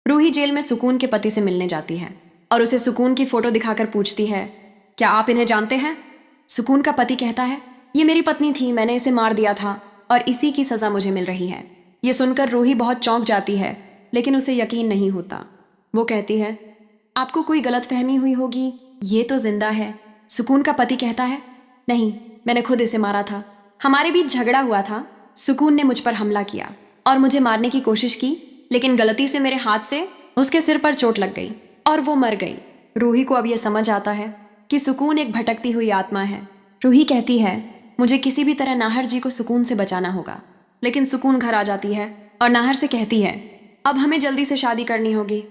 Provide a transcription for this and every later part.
Ruhi jail में सुकून के पति से मिलने जाती है और उसे सुकून की फोटो दिखाकर पूछती है, क्या आप इन्हें जानते हैं? सुकून का पति कहता है, ये मेरी पत्नी थी, मैंने इसे मार दिया था और इसी की सज़ा मुझे मिल रही है। ये सुनकर रूही बहुत चौंक जाती है, लेकिन उसे यकीन नहीं होता। वो कहती है, आपको कोई गलतफहमी हुई होगी, ये तो जिंदा है। सुकून का पति कहता है, नहीं, मैंने खुद इसे मारा था। हमारे बीच झगड़ा हुआ था। सुकून ने मुझ पर हमला किया और मुझे मारने की कोशिश की, लेकिन गलती से मेरे हाथ से उसके सिर पर चोट लग गई और वो मर गई। रूही को अब यह समझ आता है कि सुकून एक भटकती हुई आत्मा है। रूही कहती है, मुझे किसी भी तरह नाहर जी को सुकून से बचाना होगा। लेकिन सुकून घर आ जाती है और नाहर से कहती है, अब हमें जल्दी से शादी करनी होगी।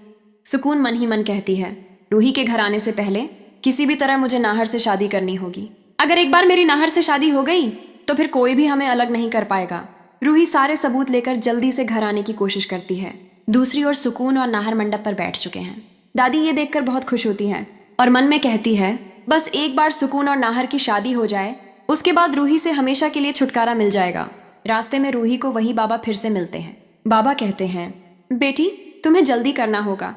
सुकून मन ही मन कहती है, रूही के घर आने से पहले किसी भी तरह मुझे नाहर से शादी करनी होगी। अगर एक बार मेरी नाहर से शादी हो गई तो फिर कोई भी हमें अलग नहीं कर पाएगा। रूही सारे सबूत लेकर जल्दी से घर आने की कोशिश करती है। दूसरी ओर सुकून और नाहर मंडप पर बैठ चुके हैं। दादी ये देखकर बहुत खुश होती है और मन में कहती है, बस एक बार सुकून और नाहर की शादी हो जाए, उसके बाद रूही से हमेशा के लिए छुटकारा मिल जाएगा। रास्ते में रूही को वही बाबा फिर से मिलते हैं। बाबा कहते हैं, बेटी तुम्हें जल्दी करना होगा,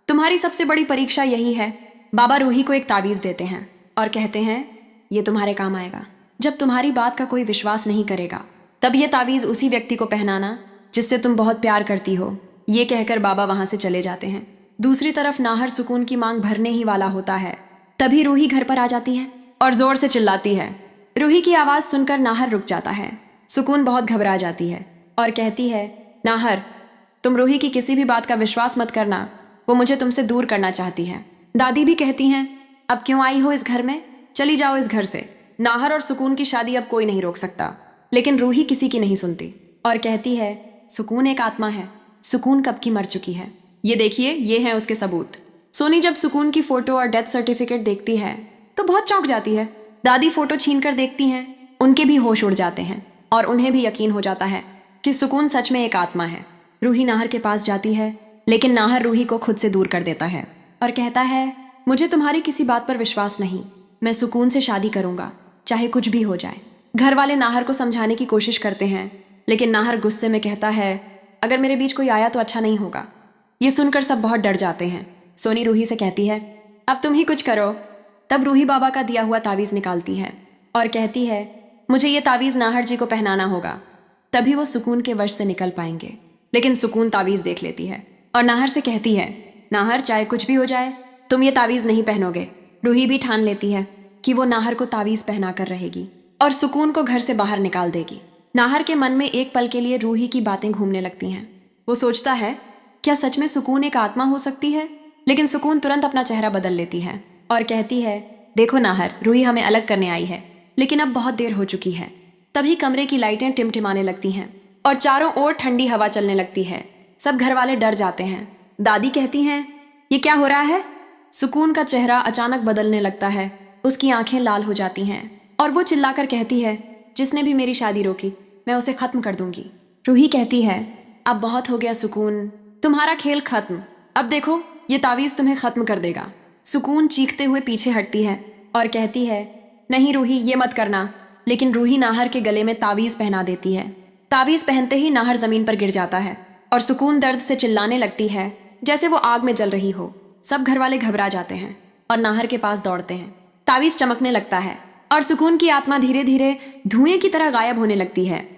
तुम्हारी सबसे बड़ी परीक्षा यही है। बाबा रूही को एक तावीज़ देते हैं और कहते हैं, ये तुम्हारे काम आएगा। जब तुम्हारी बात का कोई विश्वास नहीं करेगा तब ये तावीज़ उसी व्यक्ति को पहनाना जिससे तुम बहुत प्यार करती हो। ये कहकर बाबा वहां से चले जाते हैं। दूसरी तरफ नाहर सुकून की मांग भरने ही वाला होता है। तभी रूही घर पर आ जाती है और जोर से चिल्लाती है। रूही की आवाज़ सुनकर नाहर रुक जाता है। सुकून बहुत घबरा जाती है और कहती है, नाहर तुम रूही की किसी भी बात का विश्वास मत करना, वो मुझे तुमसे दूर करना चाहती है। दादी भी कहती हैं, अब क्यों आई हो इस घर में, चली जाओ इस घर से। नाहर और सुकून की शादी अब कोई नहीं रोक सकता। लेकिन रूही किसी की नहीं सुनती और कहती है, सुकून एक आत्मा है, सुकून कब की मर चुकी है। ये देखिए, ये हैं उसके सबूत। सोनी जब सुकून की फोटो और डेथ सर्टिफिकेट देखती है तो बहुत चौंक जाती है। दादी फोटो छीन कर देखती हैं, उनके भी होश उड़ जाते हैं और उन्हें भी यकीन हो जाता है कि सुकून सच में एक आत्मा है। रूही नाहर के पास जाती है, लेकिन नाहर रूही को खुद से दूर कर देता है और कहता है, मुझे तुम्हारी किसी बात पर विश्वास नहीं, मैं सुकून से शादी करूंगा, चाहे कुछ भी हो जाए। घर वाले नाहर को समझाने की कोशिश करते हैं, लेकिन नाहर गुस्से में कहता है, अगर मेरे बीच कोई आया तो अच्छा नहीं होगा। ये सुनकर सब बहुत डर जाते हैं। सोनी रूही से कहती है, अब तुम ही कुछ करो। तब रूही बाबा का दिया हुआ तावीज़ निकालती है और कहती है, मुझे ये तावीज़ नाहर जी को पहनाना होगा, तभी वो सुकून के वश से निकल पाएंगे। लेकिन सुकून तावीज़ देख लेती है और नाहर से कहती है, नाहर चाहे कुछ भी हो जाए तुम ये तावीज़ नहीं पहनोगे। रूही भी ठान लेती है कि वो नाहर को तावीज़ पहना कर रहेगी और सुकून को घर से बाहर निकाल देगी। नाहर के मन में एक पल के लिए रूही की बातें घूमने लगती हैं। वो सोचता है, क्या सच में सुकून एक आत्मा हो सकती है? लेकिन सुकून तुरंत अपना चेहरा बदल लेती है और कहती है, देखो नाहर, रूही हमें अलग करने आई है, लेकिन अब बहुत देर हो चुकी है। तभी कमरे की लाइटें टिमटिमाने लगती हैं और चारों ओर ठंडी हवा चलने लगती है। सब घर वाले डर जाते हैं। दादी कहती हैं, ये क्या हो रहा है? सुकून का चेहरा अचानक बदलने लगता है, उसकी आंखें लाल हो जाती हैं और वो चिल्लाकर कहती है, जिसने भी मेरी शादी रोकी मैं उसे खत्म कर दूंगी। रूही कहती है, अब बहुत हो गया सुकून, तुम्हारा खेल खत्म। अब देखो, ये तावीज़ तुम्हें खत्म कर देगा। सुकून चीखते हुए पीछे हटती है और कहती है, नहीं रूही, ये मत करना। लेकिन रूही नाहर के गले में तावीज़ पहना देती है। तावीज़ पहनते ही नाहर जमीन पर गिर जाता है और सुकून दर्द से चिल्लाने लगती है जैसे वो आग में जल रही हो। सब घर वाले घबरा जाते हैं और नाहर के पास दौड़ते हैं। तावीज़ चमकने लगता है और सुकून की आत्मा धीरे धीरे धुएं की तरह गायब होने लगती है।